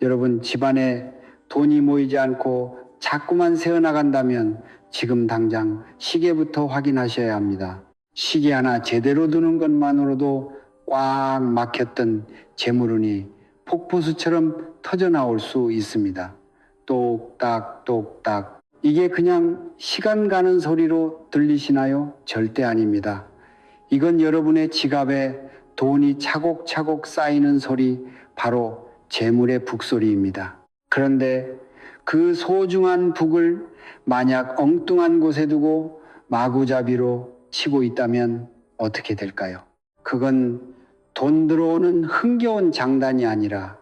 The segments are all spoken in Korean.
여러분 집안에 돈이 모이지 않고 자꾸만 새어나간다면 지금 당장 시계부터 확인하셔야 합니다. 시계 하나 제대로 두는 것만으로도 꽉 막혔던 재물운이 폭포수처럼 터져나올 수 있습니다. 똑딱 똑딱. 이게 그냥 시간 가는 소리로 들리시나요? 절대 아닙니다. 이건 여러분의 지갑에 돈이 차곡차곡 쌓이는 소리, 바로 재물의 북소리입니다. 그런데 그 소중한 북을 만약 엉뚱한 곳에 두고 마구잡이로 치고 있다면 어떻게 될까요? 그건 돈 들어오는 흥겨운 장단이 아니라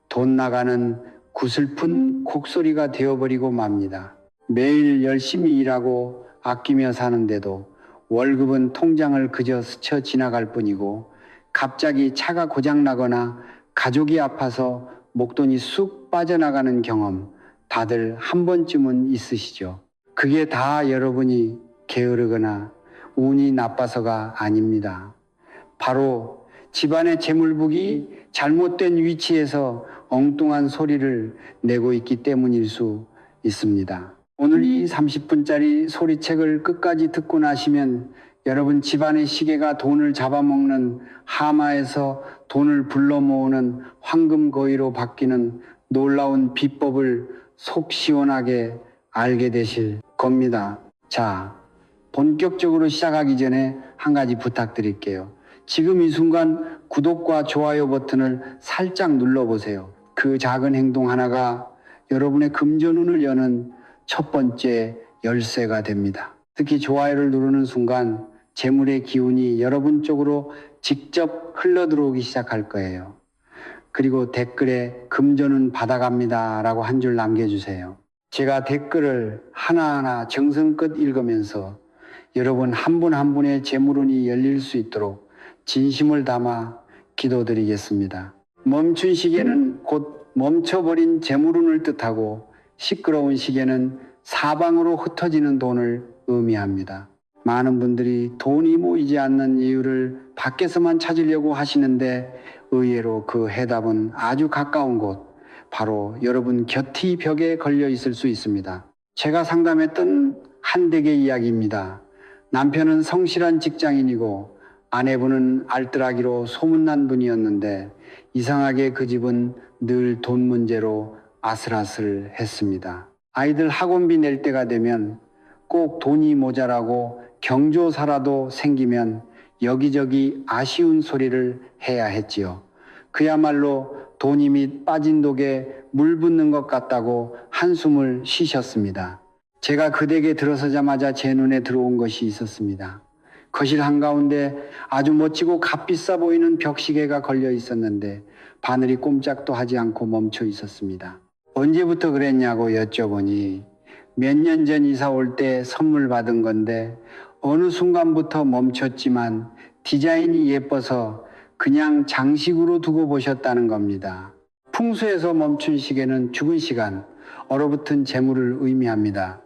돈 나가는 구슬픈 곡소리가 되어버리고 맙니다. 매일 열심히 일하고 아끼며 사는데도 월급은 통장을 그저 스쳐 지나갈 뿐이고 갑자기 차가 고장나거나 가족이 아파서 목돈이 쑥 빠져나가는 경험 다들 한 번쯤은 있으시죠. 그게 다 여러분이 게으르거나 운이 나빠서가 아닙니다. 바로 집안의 재물북이 잘못된 위치에서 엉뚱한 소리를 내고 있기 때문일 수 있습니다. 오늘 이 30분짜리 소리책을 끝까지 듣고 나시면 여러분 집안의 시계가 돈을 잡아먹는 하마에서 돈을 불러 모으는 황금거위로 바뀌는 놀라운 비법을 속 시원하게 알게 되실 겁니다. 자, 본격적으로 시작하기 전에 한 가지 부탁드릴게요. 지금 이 순간 구독과 좋아요 버튼을 살짝 눌러보세요. 그 작은 행동 하나가 여러분의 금전운을 여는 첫 번째 열쇠가 됩니다. 특히 좋아요를 누르는 순간 재물의 기운이 여러분 쪽으로 직접 흘러들어오기 시작할 거예요. 그리고 댓글에 금전운 받아갑니다 라고 한 줄 남겨주세요. 제가 댓글을 하나하나 정성껏 읽으면서 여러분 한 분 한 분의 재물운이 열릴 수 있도록 진심을 담아 기도드리겠습니다. 멈춘 시계는 곧 멈춰버린 재물운을 뜻하고 시끄러운 시계는 사방으로 흩어지는 돈을 의미합니다. 많은 분들이 돈이 모이지 않는 이유를 밖에서만 찾으려고 하시는데 의외로 그 해답은 아주 가까운 곳, 바로 여러분 곁이 벽에 걸려 있을 수 있습니다. 제가 상담했던 한 댁의 이야기입니다. 남편은 성실한 직장인이고 아내분은 알뜰하기로 소문난 분이었는데 이상하게 그 집은 늘 돈 문제로 아슬아슬했습니다. 아이들 학원비 낼 때가 되면 꼭 돈이 모자라고 경조사라도 생기면 여기저기 아쉬운 소리를 해야 했지요. 그야말로 돈이 밑 빠진 독에 물 붓는 것 같다고 한숨을 쉬셨습니다. 제가 그 댁에 들어서자마자 제 눈에 들어온 것이 있었습니다. 거실 한가운데 아주 멋지고 값비싸 보이는 벽시계가 걸려 있었는데 바늘이 꼼짝도 하지 않고 멈춰 있었습니다. 언제부터 그랬냐고 여쭤보니 몇 년 전 이사 올 때 선물 받은 건데 어느 순간부터 멈췄지만 디자인이 예뻐서 그냥 장식으로 두고 보셨다는 겁니다. 풍수에서 멈춘 시계는 죽은 시간, 얼어붙은 재물을 의미합니다.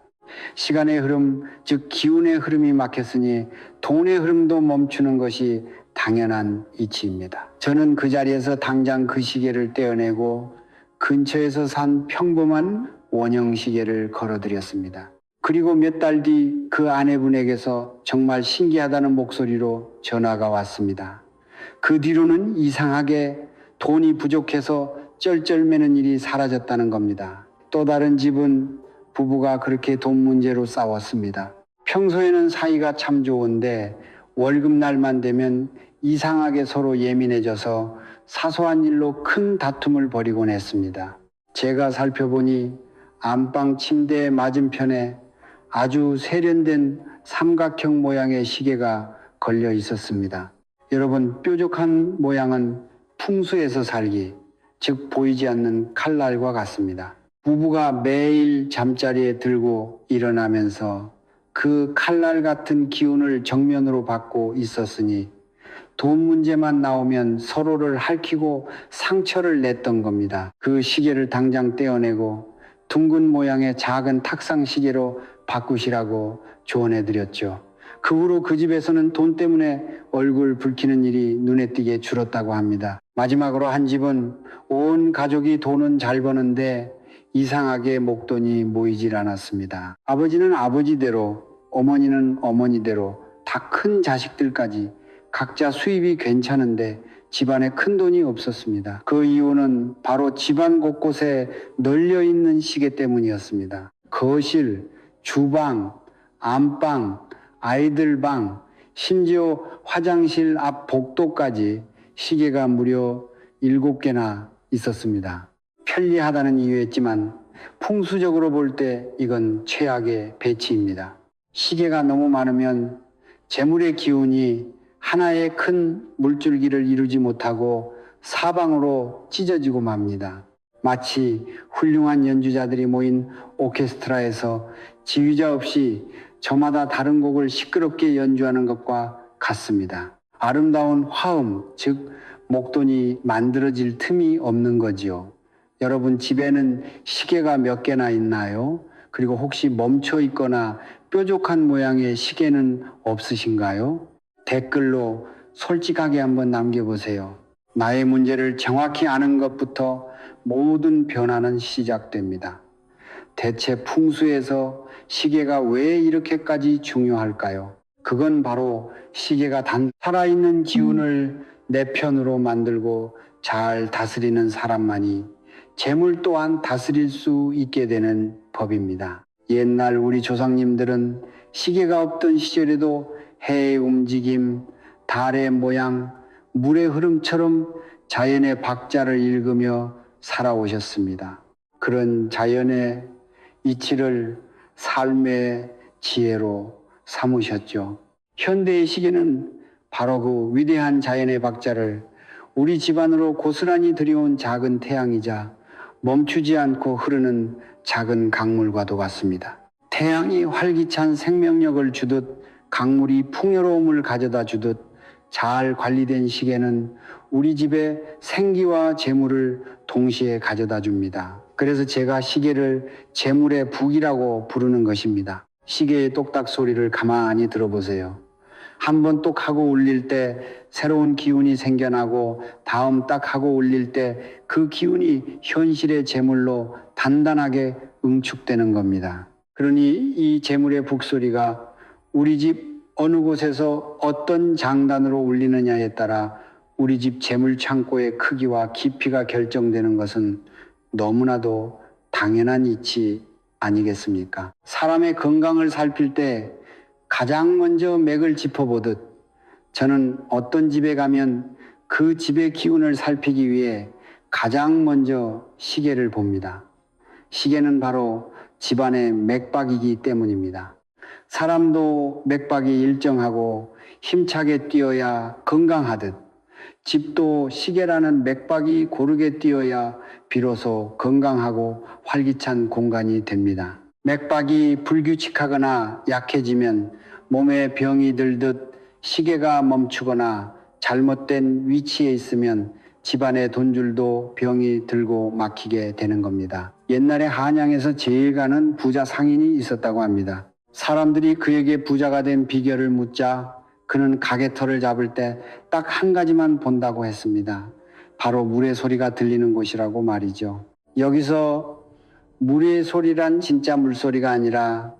시간의 흐름, 즉 기운의 흐름이 막혔으니 돈의 흐름도 멈추는 것이 당연한 이치입니다. 저는 그 자리에서 당장 그 시계를 떼어내고 근처에서 산 평범한 원형 시계를 걸어드렸습니다. 그리고 몇 달 뒤 그 아내분에게서 정말 신기하다는 목소리로 전화가 왔습니다. 그 뒤로는 이상하게 돈이 부족해서 쩔쩔매는 일이 사라졌다는 겁니다. 또 다른 집은 부부가 그렇게 돈 문제로 싸웠습니다. 평소에는 사이가 참 좋은데 월급날만 되면 이상하게 서로 예민해져서 사소한 일로 큰 다툼을 벌이곤 했습니다. 제가 살펴보니 안방 침대 맞은편에 아주 세련된 삼각형 모양의 시계가 걸려 있었습니다. 여러분, 뾰족한 모양은 풍수에서 살기, 즉 보이지 않는 칼날과 같습니다. 부부가 매일 잠자리에 들고 일어나면서 그 칼날 같은 기운을 정면으로 받고 있었으니 돈 문제만 나오면 서로를 핥히고 상처를 냈던 겁니다. 그 시계를 당장 떼어내고 둥근 모양의 작은 탁상 시계로 바꾸시라고 조언해드렸죠. 그 후로 그 집에서는 돈 때문에 얼굴 붉히는 일이 눈에 띄게 줄었다고 합니다. 마지막으로 한 집은 온 가족이 돈은 잘 버는데 이상하게 목돈이 모이질 않았습니다. 아버지는 아버지대로, 어머니는 어머니대로 다 큰 자식들까지 각자 수입이 괜찮은데 집안에 큰 돈이 없었습니다. 그 이유는 바로 집안 곳곳에 널려 있는 시계 때문이었습니다. 거실, 주방, 안방, 아이들 방, 심지어 화장실 앞 복도까지 시계가 무려 7개나 있었습니다. 편리하다는 이유였지만 풍수적으로 볼 때 이건 최악의 배치입니다. 시계가 너무 많으면 재물의 기운이 하나의 큰 물줄기를 이루지 못하고 사방으로 찢어지고 맙니다. 마치 훌륭한 연주자들이 모인 오케스트라에서 지휘자 없이 저마다 다른 곡을 시끄럽게 연주하는 것과 같습니다. 아름다운 화음, 즉 목돈이 만들어질 틈이 없는 거지요. 여러분 집에는 시계가 몇 개나 있나요? 그리고 혹시 멈춰 있거나 뾰족한 모양의 시계는 없으신가요? 댓글로 솔직하게 한번 남겨보세요. 나의 문제를 정확히 아는 것부터 모든 변화는 시작됩니다. 대체 풍수에서 시계가 왜 이렇게까지 중요할까요? 그건 바로 시계가 살아있는 기운을 내 편으로 만들고 잘 다스리는 사람만이 재물 또한 다스릴 수 있게 되는 법입니다. 옛날 우리 조상님들은 시계가 없던 시절에도 해의 움직임, 달의 모양, 물의 흐름처럼 자연의 박자를 읽으며 살아오셨습니다. 그런 자연의 이치를 삶의 지혜로 삼으셨죠. 현대의 시계는 바로 그 위대한 자연의 박자를 우리 집안으로 고스란히 들여온 작은 태양이자 멈추지 않고 흐르는 작은 강물과도 같습니다. 태양이 활기찬 생명력을 주듯 강물이 풍요로움을 가져다 주듯 잘 관리된 시계는 우리 집에 생기와 재물을 동시에 가져다 줍니다. 그래서 제가 시계를 재물의 북이라고 부르는 것입니다. 시계의 똑딱 소리를 가만히 들어보세요. 한번 똑 하고 울릴 때 새로운 기운이 생겨나고 다음 딱 하고 울릴 때 그 기운이 현실의 재물로 단단하게 응축되는 겁니다. 그러니 이 재물의 북소리가 우리 집 어느 곳에서 어떤 장단으로 울리느냐에 따라 우리 집 재물 창고의 크기와 깊이가 결정되는 것은 너무나도 당연한 이치 아니겠습니까? 사람의 건강을 살필 때 가장 먼저 맥을 짚어보듯 저는 어떤 집에 가면 그 집의 기운을 살피기 위해 가장 먼저 시계를 봅니다. 시계는 바로 집안의 맥박이기 때문입니다. 사람도 맥박이 일정하고 힘차게 뛰어야 건강하듯 집도 시계라는 맥박이 고르게 뛰어야 비로소 건강하고 활기찬 공간이 됩니다. 맥박이 불규칙하거나 약해지면 몸에 병이 들듯 시계가 멈추거나 잘못된 위치에 있으면 집안의 돈줄도 병이 들고 막히게 되는 겁니다. 옛날에 한양에서 제일 가는 부자 상인이 있었다고 합니다. 사람들이 그에게 부자가 된 비결을 묻자 그는 가게터를 잡을 때 딱 한 가지만 본다고 했습니다. 바로 물의 소리가 들리는 곳이라고 말이죠. 여기서 물의 소리란 진짜 물소리가 아니라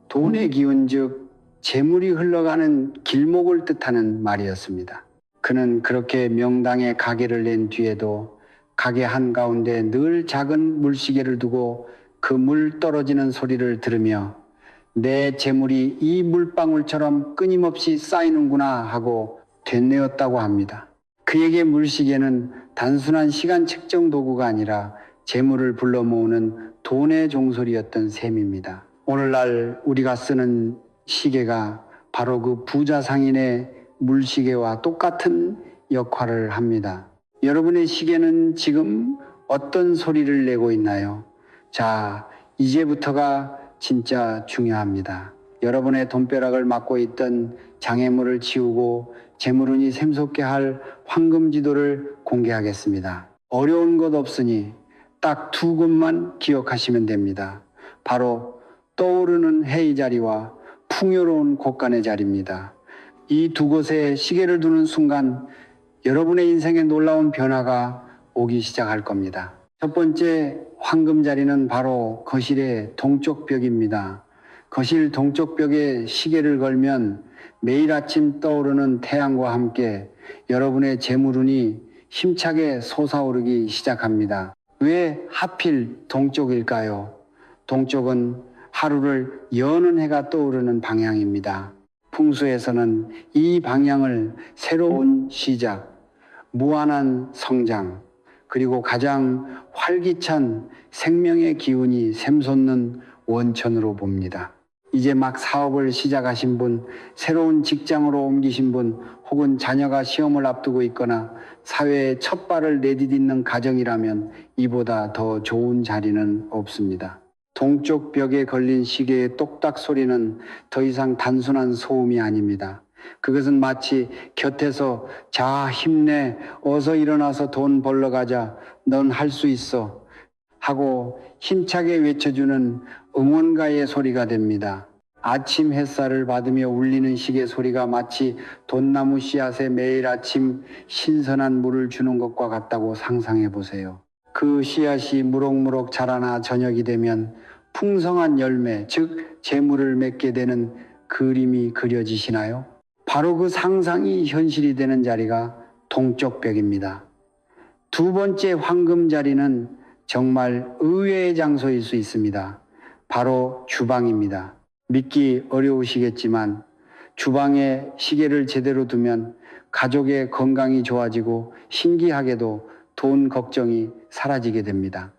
돈의 기운 즉 재물이 흘러가는 길목을 뜻하는 말이었습니다. 그는 그렇게 명당에 가게를 낸 뒤에도 가게 한가운데 늘 작은 물시계를 두고 그 물 떨어지는 소리를 들으며 내 재물이 이 물방울처럼 끊임없이 쌓이는구나 하고 되뇌었다고 합니다. 그에게 물시계는 단순한 시간 측정 도구가 아니라 재물을 불러 모으는 돈의 종소리였던 셈입니다. 오늘날 우리가 쓰는 시계가 바로 그 부자 상인의 물시계와 똑같은 역할을 합니다. 여러분의 시계는 지금 어떤 소리를 내고 있나요? 자, 이제부터가 진짜 중요합니다. 여러분의 돈벼락을 막고 있던 장애물을 치우고 재물운이 샘솟게 할 황금지도를 공개하겠습니다. 어려운 것 없으니 딱 2곳만 기억하시면 됩니다. 바로 떠오르는 해의 자리와 풍요로운 곳간의 자리입니다. 이 두 곳에 시계를 두는 순간 여러분의 인생에 놀라운 변화가 오기 시작할 겁니다. 첫 번째 황금 자리는 바로 거실의 동쪽 벽입니다. 거실 동쪽 벽에 시계를 걸면 매일 아침 떠오르는 태양과 함께 여러분의 재물운이 힘차게 솟아오르기 시작합니다. 왜 하필 동쪽일까요? 동쪽은 하루를 여는 해가 떠오르는 방향입니다. 풍수에서는 이 방향을 새로운 시작, 무한한 성장, 그리고 가장 활기찬 생명의 기운이 샘솟는 원천으로 봅니다. 이제 막 사업을 시작하신 분, 새로운 직장으로 옮기신 분, 혹은 자녀가 시험을 앞두고 있거나 사회에 첫 발을 내디딛는 가정이라면 이보다 더 좋은 자리는 없습니다. 동쪽 벽에 걸린 시계의 똑딱 소리는 더 이상 단순한 소음이 아닙니다. 그것은 마치 곁에서 자, 힘내, 어서 일어나서 돈 벌러 가자, 넌 할 수 있어 하고 힘차게 외쳐주는 응원가의 소리가 됩니다. 아침 햇살을 받으며 울리는 시계 소리가 마치 돈나무 씨앗에 매일 아침 신선한 물을 주는 것과 같다고 상상해 보세요. 그 씨앗이 무럭무럭 자라나 저녁이 되면 풍성한 열매, 즉 재물을 맺게 되는 그림이 그려지시나요? 바로 그 상상이 현실이 되는 자리가 동쪽 벽입니다. 두 번째 황금 자리는 정말 의외의 장소일 수 있습니다. 바로 주방입니다. 믿기 어려우시겠지만 주방에 시계를 제대로 두면 가족의 건강이 좋아지고 신기하게도 돈 걱정이 사라지게 됩니다.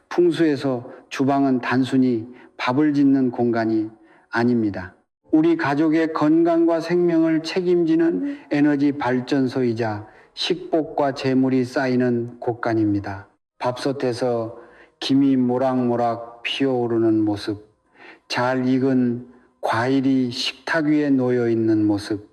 풍수에서 주방은 단순히 밥을 짓는 공간이 아닙니다. 우리 가족의 건강과 생명을 책임지는 에너지 발전소이자 식복과 재물이 쌓이는 곳간입니다. 밥솥에서 김이 모락모락 피어오르는 모습, 잘 익은 과일이 식탁 위에 놓여 있는 모습,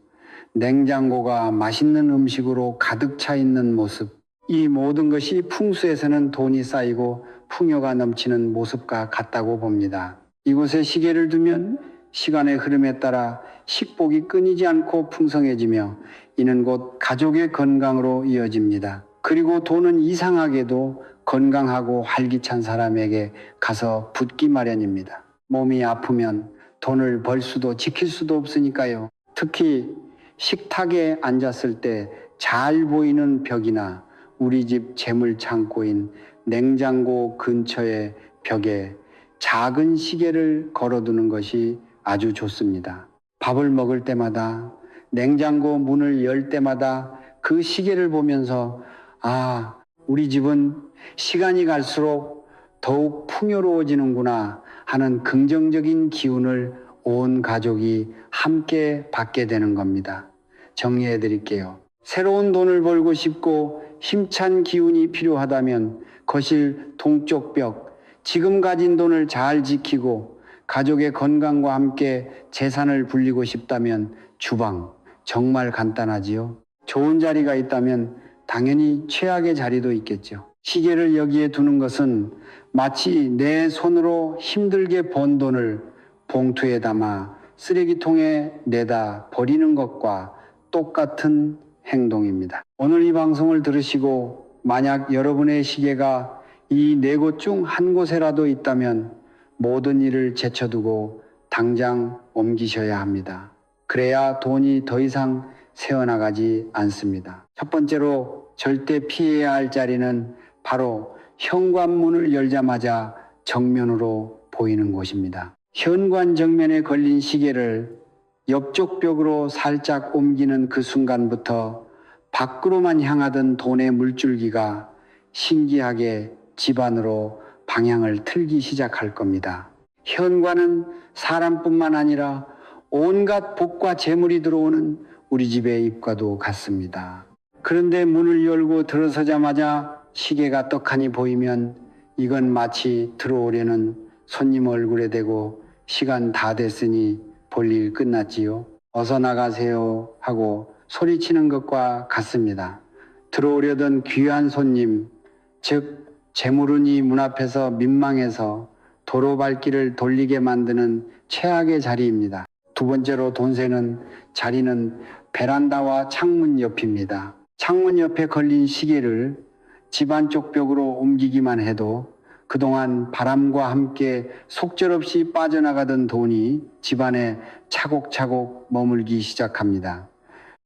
냉장고가 맛있는 음식으로 가득 차 있는 모습, 이 모든 것이 풍수에서는 돈이 쌓이고 풍요가 넘치는 모습과 같다고 봅니다. 이곳에 시계를 두면 시간의 흐름에 따라 식복이 끊이지 않고 풍성해지며 이는 곧 가족의 건강으로 이어집니다. 그리고 돈은 이상하게도 건강하고 활기찬 사람에게 가서 붙기 마련입니다. 몸이 아프면 돈을 벌 수도 지킬 수도 없으니까요. 특히 식탁에 앉았을 때 잘 보이는 벽이나 우리 집 재물 창고인 냉장고 근처의 벽에 작은 시계를 걸어두는 것이 아주 좋습니다. 밥을 먹을 때마다 냉장고 문을 열 때마다 그 시계를 보면서 아, 우리 집은 시간이 갈수록 더욱 풍요로워지는구나 하는 긍정적인 기운을 온 가족이 함께 받게 되는 겁니다. 정리해 드릴게요. 새로운 돈을 벌고 싶고 힘찬 기운이 필요하다면 거실 동쪽 벽, 지금 가진 돈을 잘 지키고 가족의 건강과 함께 재산을 불리고 싶다면 주방, 정말 간단하지요. 좋은 자리가 있다면 당연히 최악의 자리도 있겠죠. 시계를 여기에 두는 것은 마치 내 손으로 힘들게 번 돈을 봉투에 담아 쓰레기통에 내다 버리는 것과 똑같은 행동입니다. 오늘 이 방송을 들으시고 만약 여러분의 시계가 이 네 곳 중 한 곳에라도 있다면 모든 일을 제쳐두고 당장 옮기셔야 합니다. 그래야 돈이 더 이상 새어나가지 않습니다. 첫 번째로 절대 피해야 할 자리는 바로 현관문을 열자마자 정면으로 보이는 곳입니다. 현관 정면에 걸린 시계를 옆쪽 벽으로 살짝 옮기는 그 순간부터 밖으로만 향하던 돈의 물줄기가 신기하게 집 안으로 방향을 틀기 시작할 겁니다. 현관은 사람뿐만 아니라 온갖 복과 재물이 들어오는 우리 집의 입과도 같습니다. 그런데 문을 열고 들어서자마자 시계가 떡하니 보이면 이건 마치 들어오려는 손님 얼굴에 대고 시간 다 됐으니 볼일 끝났지요. 어서 나가세요 하고 소리치는 것과 같습니다. 들어오려던 귀한 손님, 즉 재물운이 문 앞에서 민망해서 도로 발길을 돌리게 만드는 최악의 자리입니다. 두 번째로 돈새는 자리는 베란다와 창문 옆입니다. 창문 옆에 걸린 시계를 집 안쪽 벽으로 옮기기만 해도 그동안 바람과 함께 속절없이 빠져나가던 돈이 집안에 차곡차곡 머물기 시작합니다.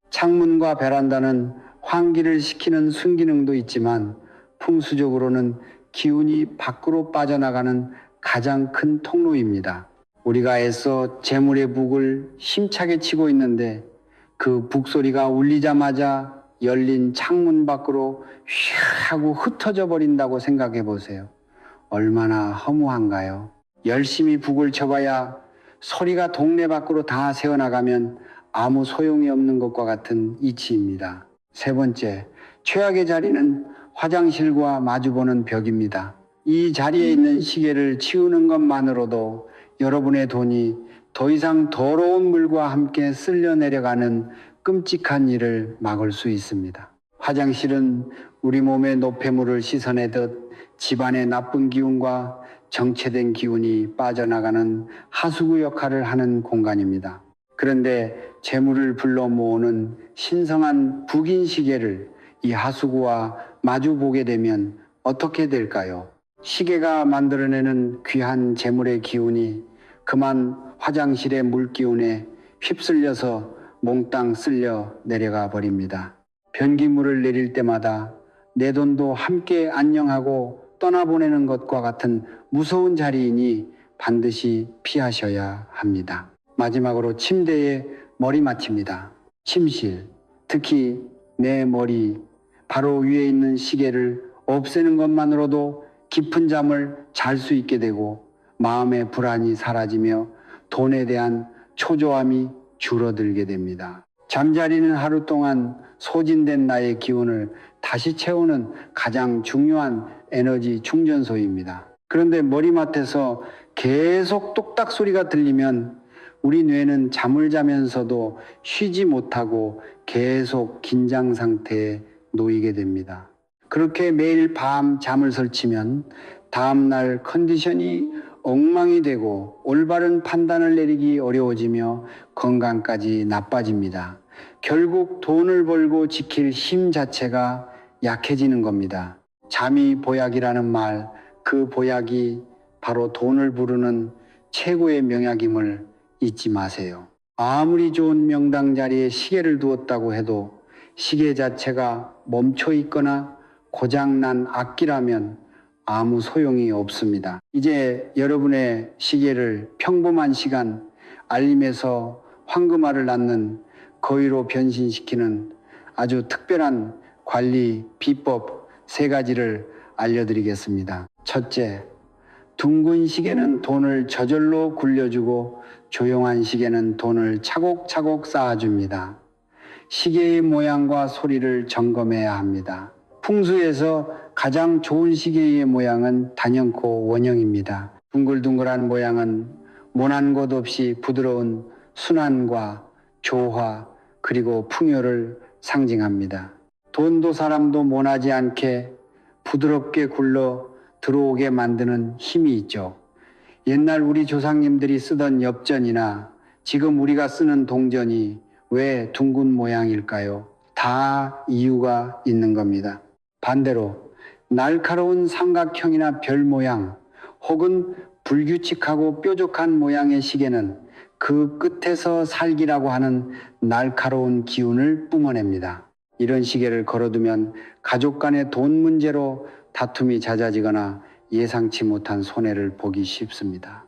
창문과 베란다는 환기를 시키는 순기능도 있지만 풍수적으로는 기운이 밖으로 빠져나가는 가장 큰 통로입니다. 우리가 애써 재물의 북을 힘차게 치고 있는데 그 북소리가 울리자마자 열린 창문 밖으로 휘 하고 흩어져 버린다고 생각해 보세요. 얼마나 허무한가요? 열심히 북을 쳐봐야 소리가 동네 밖으로 다 새어나가면 아무 소용이 없는 것과 같은 이치입니다. 세 번째, 최악의 자리는 화장실과 마주보는 벽입니다. 이 자리에 있는 시계를 치우는 것만으로도 여러분의 돈이 더 이상 더러운 물과 함께 쓸려 내려가는 끔찍한 일을 막을 수 있습니다. 화장실은 우리 몸의 노폐물을 씻어내듯 집안의 나쁜 기운과 정체된 기운이 빠져나가는 하수구 역할을 하는 공간입니다. 그런데 재물을 불러 모으는 신성한 북인 시계를 이 하수구와 마주 보게 되면 어떻게 될까요? 시계가 만들어내는 귀한 재물의 기운이 그만 화장실의 물기운에 휩쓸려서 몽땅 쓸려 내려가 버립니다. 변기물을 내릴 때마다 내 돈도 함께 안녕하고 떠나보내는 것과 같은 무서운 자리이니 반드시 피하셔야 합니다. 마지막으로 침대의 머리맡입니다. 침실, 특히 내 머리 바로 위에 있는 시계를 없애는 것만으로도 깊은 잠을 잘 수 있게 되고 마음의 불안이 사라지며 돈에 대한 초조함이 줄어들게 됩니다. 잠자리는 하루 동안 소진된 나의 기운을 다시 채우는 가장 중요한 에너지 충전소입니다. 그런데 머리맡에서 계속 똑딱 소리가 들리면 우리 뇌는 잠을 자면서도 쉬지 못하고 계속 긴장 상태에 놓이게 됩니다. 그렇게 매일 밤 잠을 설치면 다음날 컨디션이 엉망이 되고 올바른 판단을 내리기 어려워지며 건강까지 나빠집니다. 결국 돈을 벌고 지킬 힘 자체가 약해지는 겁니다. 잠이 보약이라는 말, 그 보약이 바로 돈을 부르는 최고의 명약임을 잊지 마세요. 아무리 좋은 명당 자리에 시계를 두었다고 해도 시계 자체가 멈춰 있거나 고장난 악기라면 아무 소용이 없습니다. 이제 여러분의 시계를 평범한 시간 알림에서 황금알을 낳는 거위로 변신시키는 아주 특별한 관리 비법 3가지를 알려드리겠습니다. 첫째, 둥근 시계는 돈을 저절로 굴려주고 조용한 시계는 돈을 차곡차곡 쌓아줍니다. 시계의 모양과 소리를 점검해야 합니다. 풍수에서 가장 좋은 시계의 모양은 단연코 원형입니다. 둥글둥글한 모양은 모난 곳 없이 부드러운 순환과 조화 그리고 풍요를 상징합니다. 돈도 사람도 모나지 않게 부드럽게 굴러 들어오게 만드는 힘이 있죠. 옛날 우리 조상님들이 쓰던 엽전이나 지금 우리가 쓰는 동전이 왜 둥근 모양일까요? 다 이유가 있는 겁니다. 반대로 날카로운 삼각형이나 별 모양 혹은 불규칙하고 뾰족한 모양의 시계는 그 끝에서 살기라고 하는 날카로운 기운을 뿜어냅니다. 이런 시계를 걸어두면 가족 간의 돈 문제로 다툼이 잦아지거나 예상치 못한 손해를 보기 쉽습니다.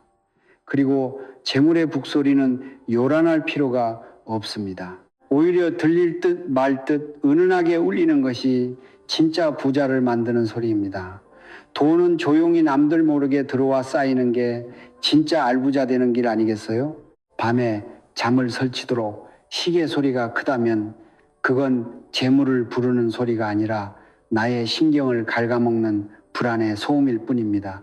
그리고 재물의 북소리는 요란할 필요가 없습니다. 오히려 들릴 듯 말 듯 은은하게 울리는 것이 진짜 부자를 만드는 소리입니다. 돈은 조용히 남들 모르게 들어와 쌓이는 게 진짜 알부자 되는 길 아니겠어요? 밤에 잠을 설치도록 시계 소리가 크다면 그건 재물을 부르는 소리가 아니라 나의 신경을 갉아먹는 불안의 소음일 뿐입니다.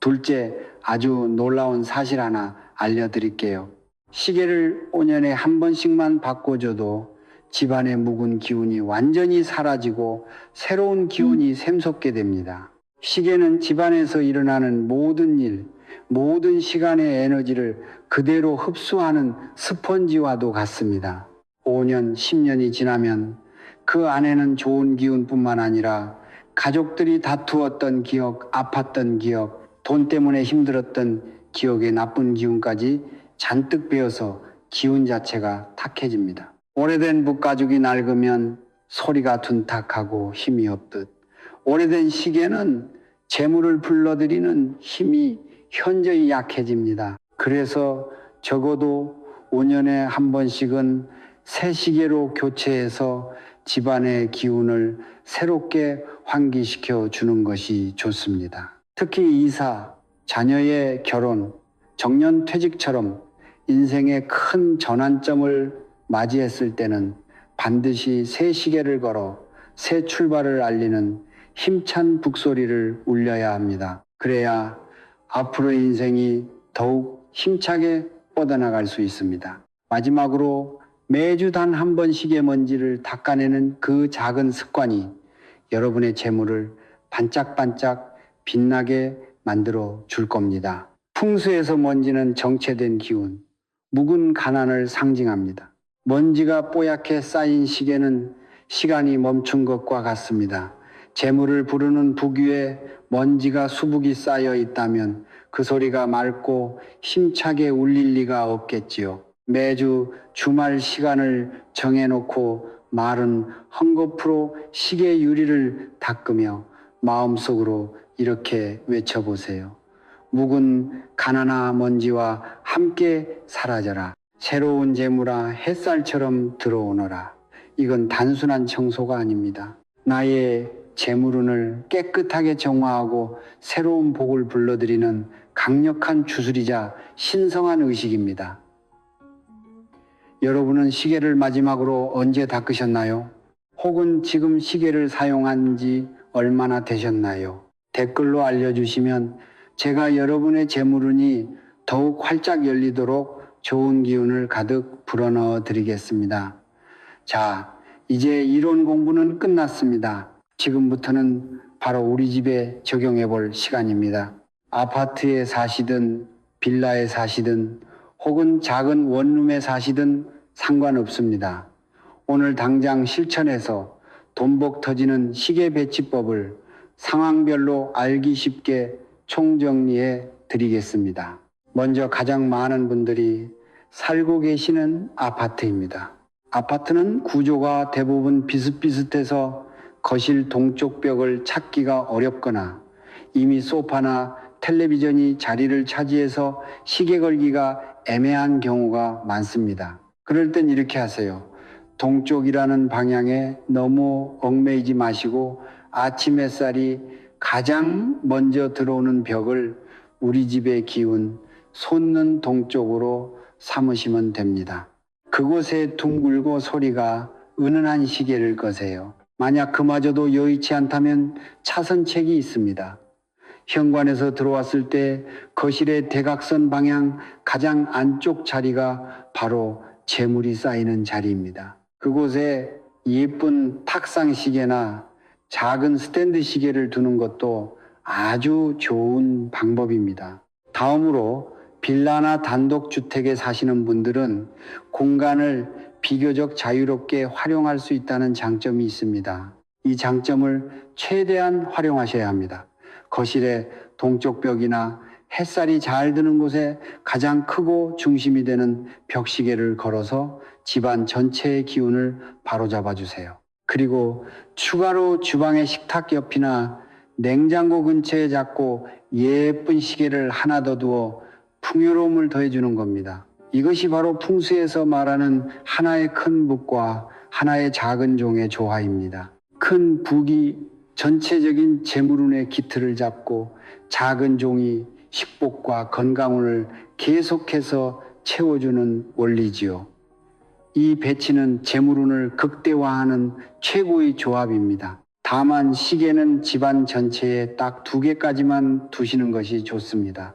둘째, 아주 놀라운 사실 하나 알려드릴게요. 시계를 5년에 한 번씩만 바꿔줘도 집안의 묵은 기운이 완전히 사라지고 새로운 기운이 샘솟게 됩니다. 시계는 집안에서 일어나는 모든 일, 모든 시간의 에너지를 그대로 흡수하는 스펀지와도 같습니다. 5년, 10년이 지나면 그 안에는 좋은 기운뿐만 아니라 가족들이 다투었던 기억, 아팠던 기억, 돈 때문에 힘들었던 기억의 나쁜 기운까지 잔뜩 배어서 기운 자체가 탁해집니다. 오래된 북가죽이 낡으면 소리가 둔탁하고 힘이 없듯 오래된 시계는 재물을 불러들이는 힘이 현저히 약해집니다. 그래서 적어도 5년에 한 번씩은 새 시계로 교체해서 집안의 기운을 새롭게 환기시켜 주는 것이 좋습니다. 특히 이사, 자녀의 결혼, 정년퇴직처럼 인생의 큰 전환점을 맞이했을 때는 반드시 새 시계를 걸어 새 출발을 알리는 힘찬 북소리를 울려야 합니다. 그래야 앞으로의 인생이 더욱 힘차게 뻗어나갈 수 있습니다. 마지막으로 매주 단 한 번씩의 먼지를 닦아내는 그 작은 습관이 여러분의 재물을 반짝반짝 빛나게 만들어 줄 겁니다. 풍수에서 먼지는 정체된 기운, 묵은 가난을 상징합니다. 먼지가 뽀얗게 쌓인 시계는 시간이 멈춘 것과 같습니다. 재물을 부르는 북 위에 먼지가 수북이 쌓여 있다면 그 소리가 맑고 힘차게 울릴 리가 없겠지요. 매주 주말 시간을 정해놓고 말은 헝겊으로 시계 유리를 닦으며 마음속으로 이렇게 외쳐보세요. 묵은 가난한 먼지와 함께 사라져라. 새로운 재물아 햇살처럼 들어오너라. 이건 단순한 청소가 아닙니다. 나의 재물운을 깨끗하게 정화하고 새로운 복을 불러들이는 강력한 주술이자 신성한 의식입니다. 여러분은 시계를 마지막으로 언제 닦으셨나요? 혹은 지금 시계를 사용한 지 얼마나 되셨나요? 댓글로 알려주시면 제가 여러분의 재물운이 더욱 활짝 열리도록 좋은 기운을 가득 불어넣어 드리겠습니다. 자, 이제 이론 공부는 끝났습니다. 지금부터는 바로 우리 집에 적용해 볼 시간입니다. 아파트에 사시든 빌라에 사시든 혹은 작은 원룸에 사시든 상관없습니다. 오늘 당장 실천해서 돈복 터지는 시계 배치법을 상황별로 알기 쉽게 총정리해 드리겠습니다. 먼저 가장 많은 분들이 살고 계시는 아파트입니다. 아파트는 구조가 대부분 비슷비슷해서 거실 동쪽 벽을 찾기가 어렵거나 이미 소파나 텔레비전이 자리를 차지해서 시계 걸기가 애매한 경우가 많습니다. 그럴 땐 이렇게 하세요. 동쪽이라는 방향에 너무 얽매이지 마시고 아침 햇살이 가장 먼저 들어오는 벽을 우리 집의 기운, 솟는 동쪽으로 삼으시면 됩니다. 그곳에 둥글고 소리가 은은한 시계를 거세요. 만약 그마저도 여의치 않다면 차선책이 있습니다. 현관에서 들어왔을 때 거실의 대각선 방향 가장 안쪽 자리가 바로 재물이 쌓이는 자리입니다. 그곳에 예쁜 탁상 시계나 작은 스탠드 시계를 두는 것도 아주 좋은 방법입니다. 다음으로 빌라나 단독주택에 사시는 분들은 공간을 비교적 자유롭게 활용할 수 있다는 장점이 있습니다. 이 장점을 최대한 활용하셔야 합니다. 거실의 동쪽 벽이나 햇살이 잘 드는 곳에 가장 크고 중심이 되는 벽시계를 걸어서 집안 전체의 기운을 바로잡아 주세요. 그리고 추가로 주방의 식탁 옆이나 냉장고 근처에 잡고 예쁜 시계를 하나 더 두어 풍요로움을 더해주는 겁니다. 이것이 바로 풍수에서 말하는 하나의 큰 북과 하나의 작은 종의 조화입니다. 큰 북이 전체적인 재물운의 기틀을 잡고 작은 종이 식복과 건강운을 계속해서 채워주는 원리지요. 이 배치는 재물운을 극대화하는 최고의 조합입니다. 다만 시계는 집안 전체에 딱 2개까지만 두시는 것이 좋습니다.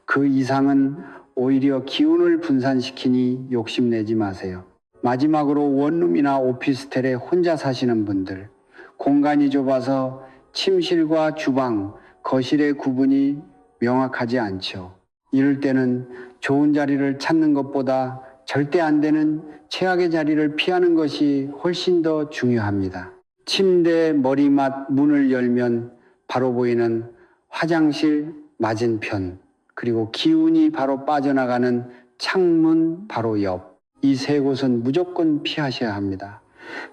그 이상은 오히려 기운을 분산시키니 욕심내지 마세요. 마지막으로 원룸이나 오피스텔에 혼자 사시는 분들, 공간이 좁아서 침실과 주방, 거실의 구분이 명확하지 않죠. 이럴 때는 좋은 자리를 찾는 것보다 절대 안 되는 최악의 자리를 피하는 것이 훨씬 더 중요합니다. 침대 머리맡 문을 열면 바로 보이는 화장실 맞은편, 그리고 기운이 바로 빠져나가는 창문 바로 옆, 이 세 곳은 무조건 피하셔야 합니다.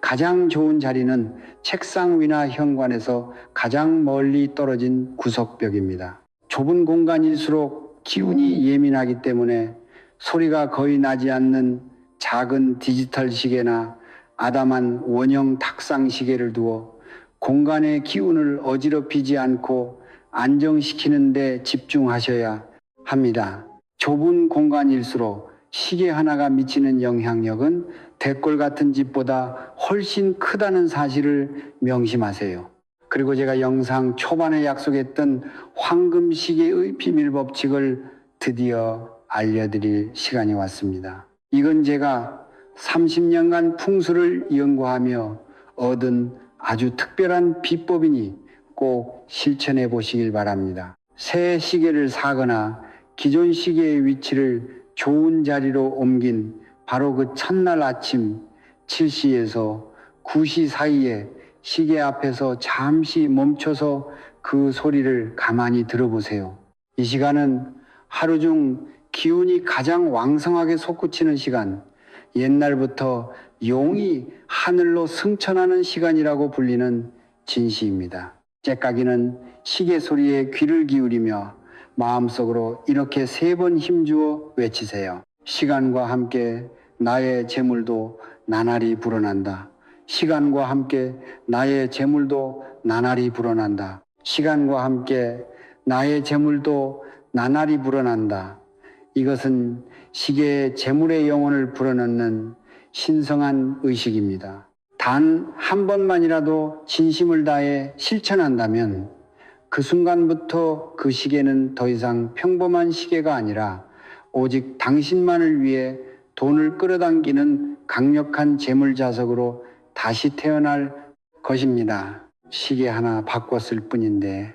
가장 좋은 자리는 책상 위나 현관에서 가장 멀리 떨어진 구석벽입니다. 좁은 공간일수록 기운이 예민하기 때문에 소리가 거의 나지 않는 작은 디지털 시계나 아담한 원형 탁상 시계를 두어 공간의 기운을 어지럽히지 않고 안정시키는 데 집중하셔야 합니다. 좁은 공간일수록 시계 하나가 미치는 영향력은 대골 같은 집보다 훨씬 크다는 사실을 명심하세요. 그리고 제가 영상 초반에 약속했던 황금 시계의 비밀 법칙을 드디어 알려드릴 시간이 왔습니다. 이건 제가 30년간 풍수를 연구하며 얻은 아주 특별한 비법이니 꼭 실천해 보시길 바랍니다. 새 시계를 사거나 기존 시계의 위치를 좋은 자리로 옮긴 바로 그 첫날 아침 7시에서 9시 사이에 시계 앞에서 잠시 멈춰서 그 소리를 가만히 들어보세요. 이 시간은 하루 중 기운이 가장 왕성하게 솟구치는 시간, 옛날부터 용이 하늘로 승천하는 시간이라고 불리는 진시입니다. 째까기는 시계 소리에 귀를 기울이며 마음속으로 이렇게 3번 힘주어 외치세요. 시간과 함께 나의 재물도 나날이 불어난다. 시간과 함께 나의 재물도 나날이 불어난다. 시간과 함께 나의 재물도 나날이 불어난다. 이것은 시계의 재물의 영혼을 불어넣는 신성한 의식입니다. 단 한 번만이라도 진심을 다해 실천한다면 그 순간부터 그 시계는 더 이상 평범한 시계가 아니라 오직 당신만을 위해 돈을 끌어당기는 강력한 재물자석으로 다시 태어날 것입니다. 시계 하나 바꿨을 뿐인데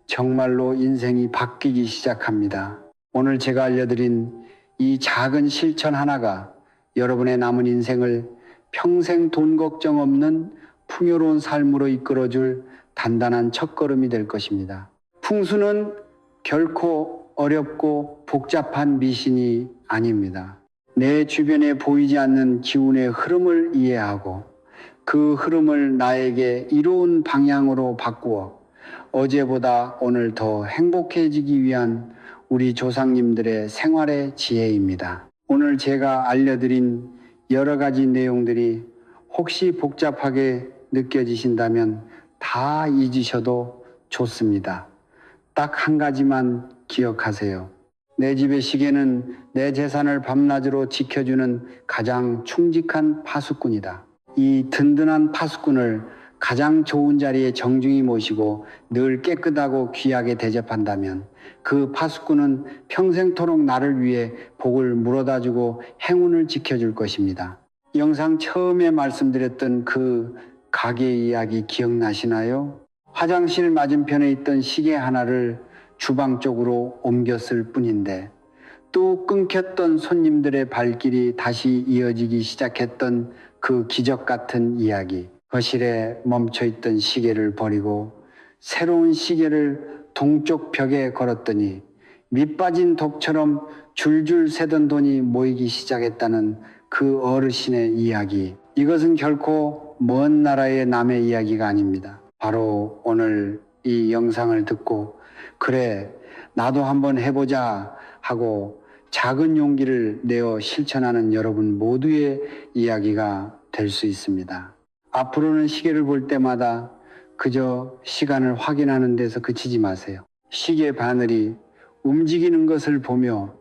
정말로 인생이 바뀌기 시작합니다. 오늘 제가 알려드린 이 작은 실천 하나가 여러분의 남은 인생을 평생 돈 걱정 없는 풍요로운 삶으로 이끌어줄 단단한 첫걸음이 될 것입니다. 풍수는 결코 어렵고 복잡한 미신이 아닙니다. 내 주변에 보이지 않는 기운의 흐름을 이해하고 그 흐름을 나에게 이로운 방향으로 바꾸어 어제보다 오늘 더 행복해지기 위한 우리 조상님들의 생활의 지혜입니다. 오늘 제가 알려드린 여러 가지 내용들이 혹시 복잡하게 느껴지신다면 다 잊으셔도 좋습니다. 딱 한 가지만 기억하세요. 내 집의 시계는 내 재산을 밤낮으로 지켜주는 가장 충직한 파수꾼이다. 이 든든한 파수꾼을 가장 좋은 자리에 정중히 모시고 늘 깨끗하고 귀하게 대접한다면 그 파수꾼은 평생토록 나를 위해 복을 물어다주고 행운을 지켜줄 것입니다. 영상 처음에 말씀드렸던 그 가게 이야기 기억나시나요? 화장실 맞은편에 있던 시계 하나를 주방 쪽으로 옮겼을 뿐인데 또 끊겼던 손님들의 발길이 다시 이어지기 시작했던 그 기적 같은 이야기. 거실에 멈춰있던 시계를 버리고 새로운 시계를 동쪽 벽에 걸었더니 밑빠진 독처럼 줄줄 새던 돈이 모이기 시작했다는 그 어르신의 이야기. 이것은 결코 먼 나라의 남의 이야기가 아닙니다. 바로 오늘 이 영상을 듣고 그래 나도 한번 해보자 하고 작은 용기를 내어 실천하는 여러분 모두의 이야기가 될 수 있습니다. 앞으로는 시계를 볼 때마다 그저 시간을 확인하는 데서 그치지 마세요. 시계 바늘이 움직이는 것을 보며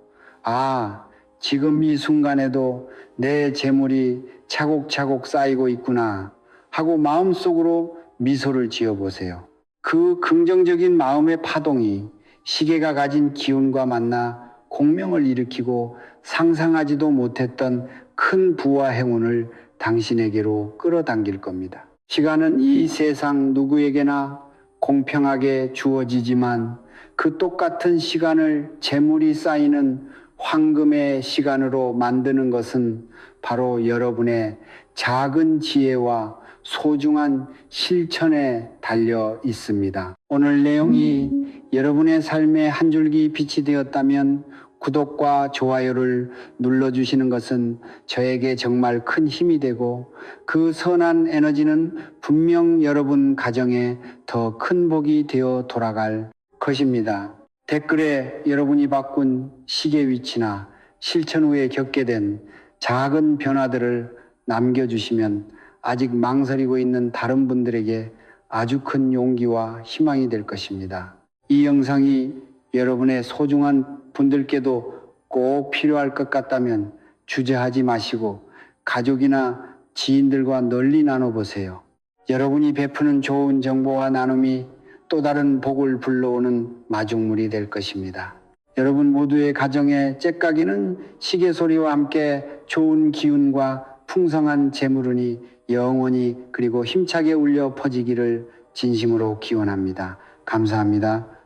아, 지금 이 순간에도 내 재물이 차곡차곡 쌓이고 있구나 하고 마음속으로 미소를 지어보세요. 그 긍정적인 마음의 파동이 시계가 가진 기운과 만나 공명을 일으키고 상상하지도 못했던 큰 부와 행운을 당신에게로 끌어당길 겁니다. 시간은 이 세상 누구에게나 공평하게 주어지지만 그 똑같은 시간을 재물이 쌓이는 황금의 시간으로 만드는 것은 바로 여러분의 작은 지혜와 소중한 실천에 달려 있습니다. 오늘 내용이 여러분의 삶의 한 줄기 빛이 되었다면 구독과 좋아요를 눌러주시는 것은 저에게 정말 큰 힘이 되고 그 선한 에너지는 분명 여러분 가정에 더 큰 복이 되어 돌아갈 것입니다. 댓글에 여러분이 바꾼 시계 위치나 실천 후에 겪게 된 작은 변화들을 남겨주시면 아직 망설이고 있는 다른 분들에게 아주 큰 용기와 희망이 될 것입니다. 이 영상이 여러분의 소중한 분들께도 꼭 필요할 것 같다면 주저하지 마시고 가족이나 지인들과 널리 나눠보세요. 여러분이 베푸는 좋은 정보와 나눔이 또 다른 복을 불러오는 마중물이 될 것입니다. 여러분 모두의 가정에 째까기는 시계 소리와 함께 좋은 기운과 풍성한 재물운이 영원히 그리고 힘차게 울려 퍼지기를 진심으로 기원합니다. 감사합니다.